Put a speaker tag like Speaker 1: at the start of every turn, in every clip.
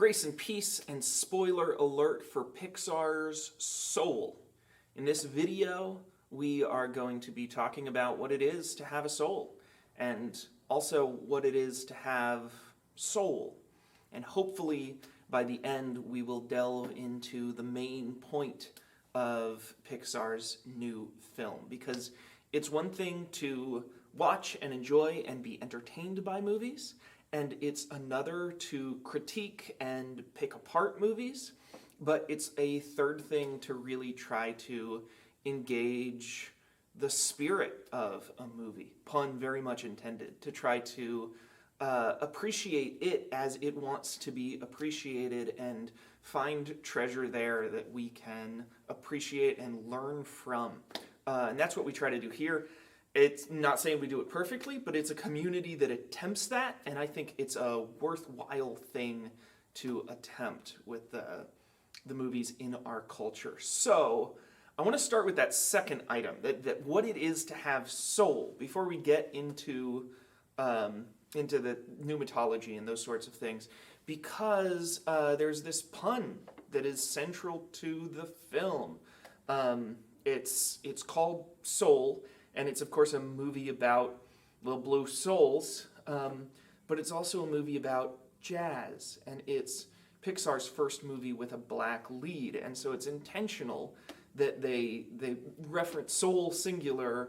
Speaker 1: Grace and peace and spoiler alert for Pixar's Soul. In this video, we are going to be talking about what it is to have a soul and also what it is to have soul. And hopefully by the end we will delve into the main point of Pixar's new film, because it's one thing to watch and enjoy and be entertained by movies, and it's another to critique and pick apart movies, but it's a third thing to really try to engage the spirit of a movie, pun very much intended, to try to appreciate it as it wants to be appreciated and find treasure there that we can appreciate and learn from. And that's what we try to do here. It's not saying we do it perfectly, but it's a community that attempts that, and I think it's a worthwhile thing to attempt with the movies in our culture. So I want to start with that second item, that what it is to have soul, before we get into the pneumatology and those sorts of things, because there's this pun that is central to the film. It's called Soul, and it's of course a movie about little blue souls, but it's also a movie about jazz, and it's Pixar's first movie with a black lead, and so it's intentional that they reference soul singular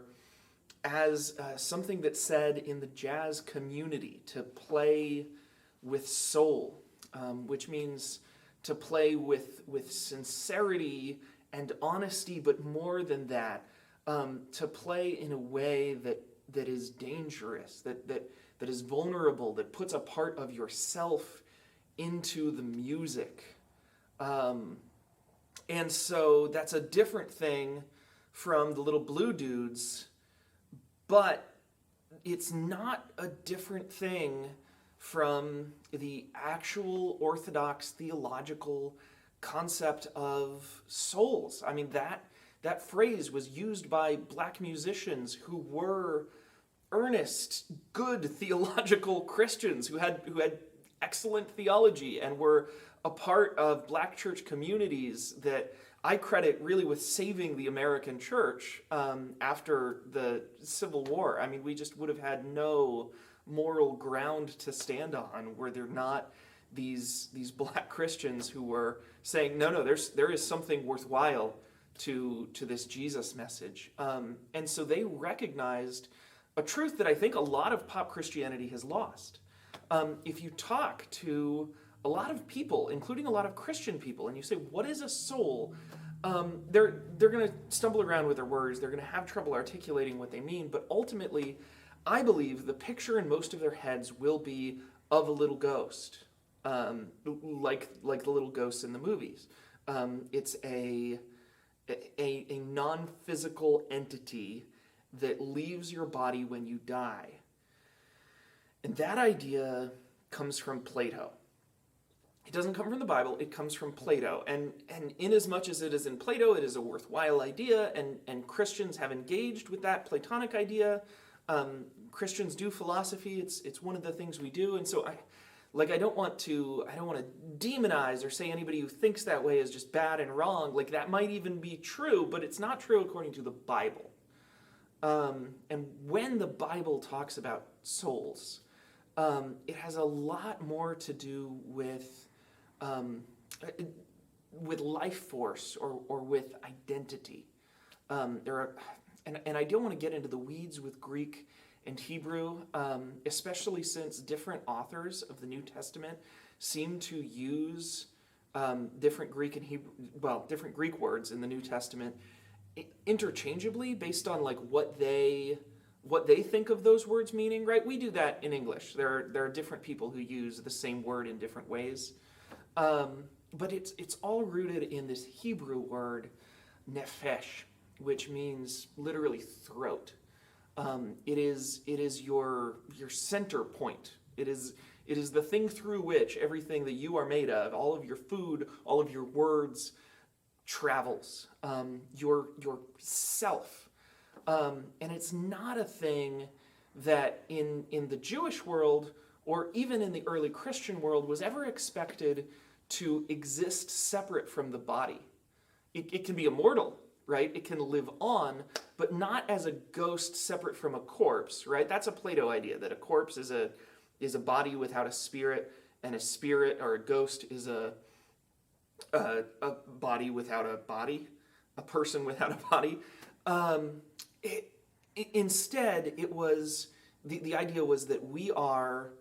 Speaker 1: as something that's said in the jazz community, to play with soul, which means to play with sincerity and honesty, but more than that, to play in a way that is dangerous, that is vulnerable, that puts a part of yourself into the music. And so that's a different thing from the little blue dudes, but it's not a different thing from the actual orthodox theological concept of souls. I mean, that phrase was used by black musicians who were earnest, good theological Christians who had excellent theology and were a part of black church communities that I credit really with saving the American church after the Civil War. I mean, we just would have had no moral ground to stand on were there not these black Christians who were saying, no, there is something worthwhile to this Jesus message. And so they recognized a truth that I think a lot of pop Christianity has lost. If you talk to a lot of people, including a lot of Christian people, and you say, what is a soul? They're going to stumble around with their words. They're going to have trouble articulating what they mean. But ultimately, I believe the picture in most of their heads will be of a little ghost, like the little ghosts in the movies. It's a non-physical entity that leaves your body when you die. And that idea comes from Plato. It doesn't come from the Bible, it comes from Plato. And in as much as it is in Plato, it is a worthwhile idea, and Christians have engaged with that Platonic idea. Christians do philosophy, it's one of the things we do, and so I don't want to demonize or say anybody who thinks that way is just bad and wrong. Like, that might even be true, but it's not true according to the Bible. And when the Bible talks about souls, it has a lot more to do with life force or with identity. And I don't want to get into the weeds with Greek and Hebrew, especially since different authors of the New Testament seem to use different Greek and Hebrew, different Greek words in the New Testament interchangeably based on like what they think of those words meaning, right? We do that in English. There are different people who use the same word in different ways. But it's all rooted in this Hebrew word, nephesh, which means literally throat. It is your center point. It is the thing through which everything that you are made of, all of your food, all of your words, travels. Your self. And it's not a thing that in the Jewish world or even in the early Christian world was ever expected to exist separate from the body. It can be immortal, right? It can live on, but not as a ghost separate from a corpse, right? That's a Plato idea, that a corpse is a body without a spirit, and a spirit or a ghost is a body without a body, a person without a body. Instead, it was the idea was that we are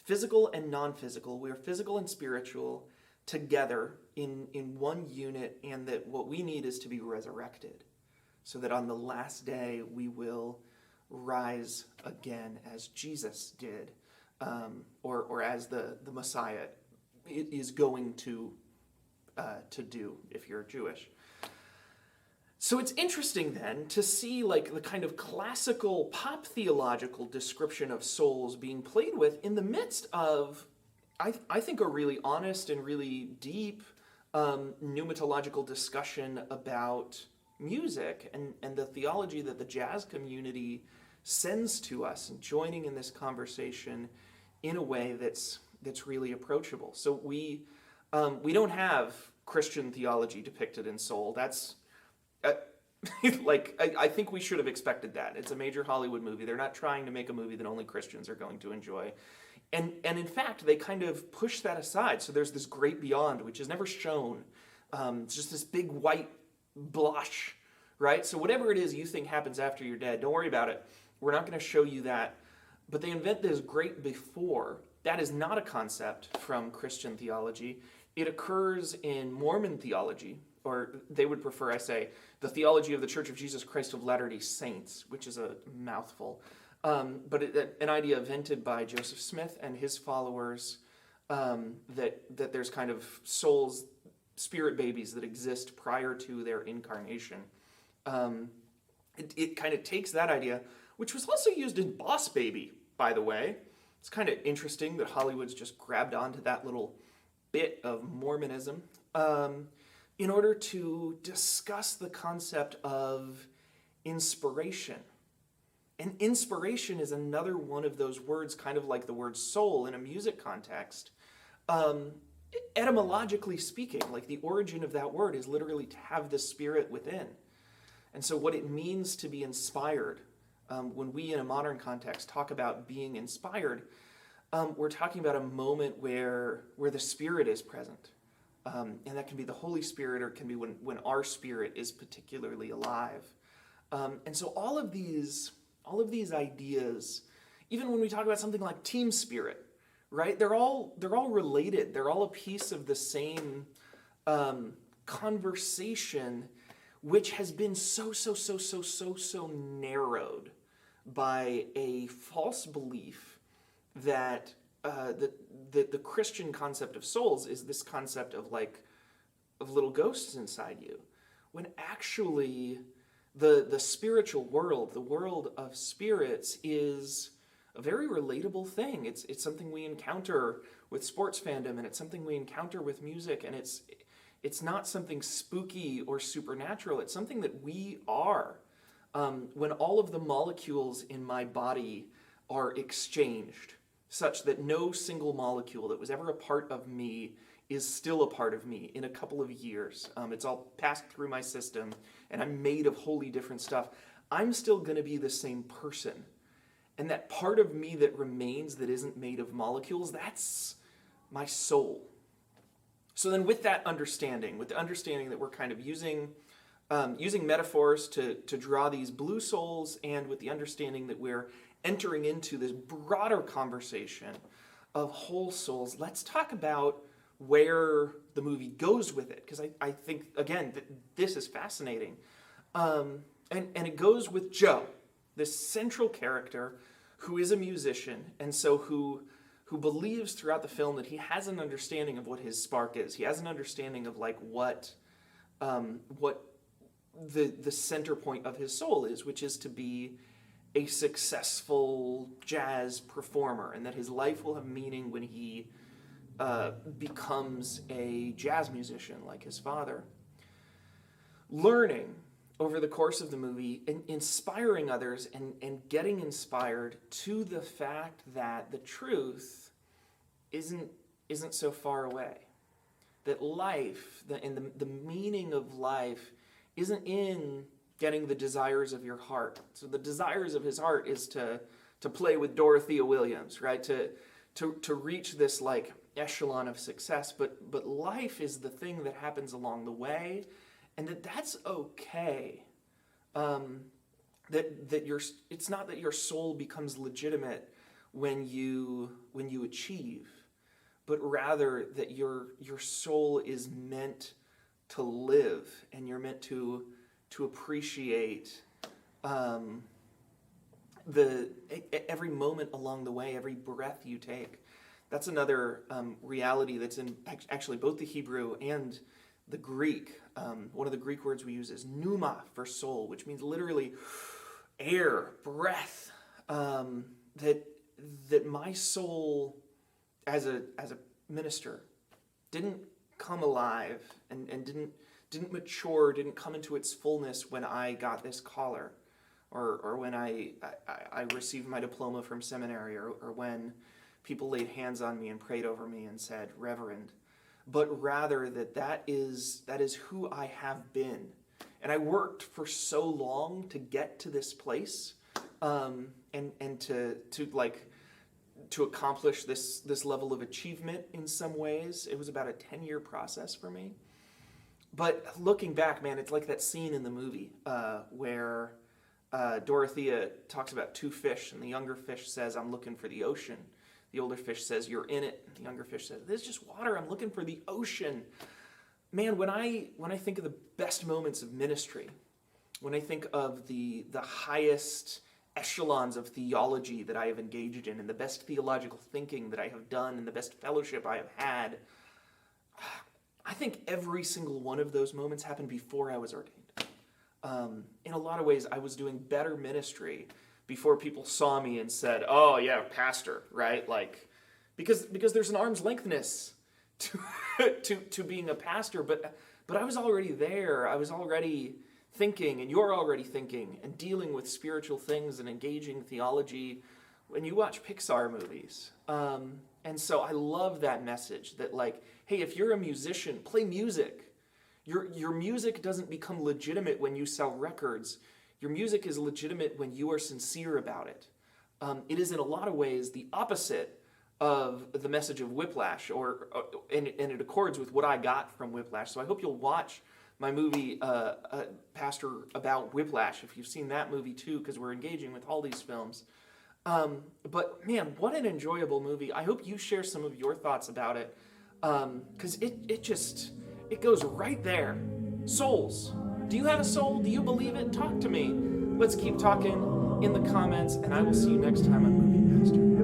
Speaker 1: physical and non-physical. We are physical and spiritual together in one unit, and that what we need is to be resurrected, so that on the last day we will rise again as Jesus did, or as the Messiah is going to do if you're Jewish. So it's interesting then to see like the kind of classical pop theological description of souls being played with in the midst of, I think, a really honest and really deep pneumatological discussion about music and the theology that the jazz community sends to us, and joining in this conversation in a way that's really approachable. So we don't have Christian theology depicted in soul. That's I think we should have expected that. It's a major Hollywood movie. They're not trying to make a movie that only Christians are going to enjoy. And in fact, they kind of push that aside. So there's this great beyond, which is never shown. It's just this big white blush, right? So whatever it is you think happens after you're dead, don't worry about it. We're not going to show you that. But they invent this great before. That is not a concept from Christian theology. It occurs in Mormon theology, or they would prefer, I say, the theology of the Church of Jesus Christ of Latter-day Saints, which is a mouthful. But an idea invented by Joseph Smith and his followers, that there's kind of souls, spirit babies that exist prior to their incarnation. It kind of takes that idea, which was also used in Boss Baby, by the way. It's kind of interesting that Hollywood's just grabbed onto that little bit of Mormonism in order to discuss the concept of inspiration. And inspiration is another one of those words, kind of like the word soul in a music context. Etymologically speaking, like the origin of that word is literally to have the spirit within. And so what it means to be inspired, when we in a modern context talk about being inspired, we're talking about a moment where the spirit is present. And that can be the Holy Spirit, or it can be when our spirit is particularly alive. And so all of these ideas, even when we talk about something like team spirit, right? They're all related. They're all a piece of the same conversation, which has been so narrowed by a false belief that the Christian concept of souls is this concept of little ghosts inside you, when actually the spiritual world, the world of spirits, is a very relatable thing. It's something we encounter with sports fandom, and it's something we encounter with music, and it's not something spooky or supernatural. It's something that we are. When all of the molecules in my body are exchanged, such that no single molecule that was ever a part of me is still a part of me in a couple of years. It's all passed through my system, and I'm made of wholly different stuff. I'm still going to be the same person. And that part of me that remains, that isn't made of molecules, that's my soul. So then with that understanding, with the understanding that we're kind of using metaphors to draw these blue souls, and with the understanding that we're entering into this broader conversation of whole souls, let's talk about where the movie goes with it, because I think, again, that this is fascinating. And it goes with Joe, this central character who is a musician, and so who believes throughout the film that he has an understanding of what his spark is. He has an understanding of what the center point of his soul is, which is to be a successful jazz performer, and that his life will have meaning when he becomes a jazz musician like his father. Learning over the course of the movie, and inspiring others, and getting inspired to the fact that the truth isn't so far away. that life, the meaning of life isn't in getting the desires of your heart. So the desires of his heart is to play with Dorothea Williams, right? To reach this like echelon of success, but life is the thing that happens along the way, and that's okay. It's not that your soul becomes legitimate when you achieve, but rather that your soul is meant to live, and you're meant to appreciate every moment along the way, every breath you take. That's another reality that's in actually both the Hebrew and the Greek. One of the Greek words we use is pneuma for soul, which means literally air, breath. That my soul, as a minister, didn't come alive and didn't mature, didn't come into its fullness when I got this collar, or when I received my diploma from seminary, or when people laid hands on me and prayed over me and said, Reverend, but rather that is who I have been. And I worked for so long to get to this place, and to accomplish this level of achievement in some ways. It was about a 10-year process for me. But looking back, man, it's like that scene in the movie where Dorothea talks about two fish, and the younger fish says, I'm looking for the ocean. The older fish says, you're in it. The younger fish says, this is just water. I'm looking for the ocean. Man, when I think of the best moments of ministry, when I think of the highest echelons of theology that I have engaged in, and the best theological thinking that I have done, and the best fellowship I have had, I think every single one of those moments happened before I was ordained. In a lot of ways, I was doing better ministry before people saw me and said, oh yeah, pastor, right? Like, because there's an arm's lengthness to being a pastor, but I was already there. I was already thinking, and you're already thinking, and dealing with spiritual things and engaging theology when you watch Pixar movies. And so I love that message that, like, hey, if you're a musician, play music. Your music doesn't become legitimate when you sell records. Your music is legitimate when you are sincere about it. It is in a lot of ways the opposite of the message of Whiplash, and it accords with what I got from Whiplash. So I hope you'll watch my movie, Pastor, about Whiplash, if you've seen that movie too, because we're engaging with all these films. But man, what an enjoyable movie. I hope you share some of your thoughts about it, because it goes right there. Souls. Do you have a soul? Do you believe it? Talk to me. Let's keep talking in the comments, and I will see you next time on Movie Pastor.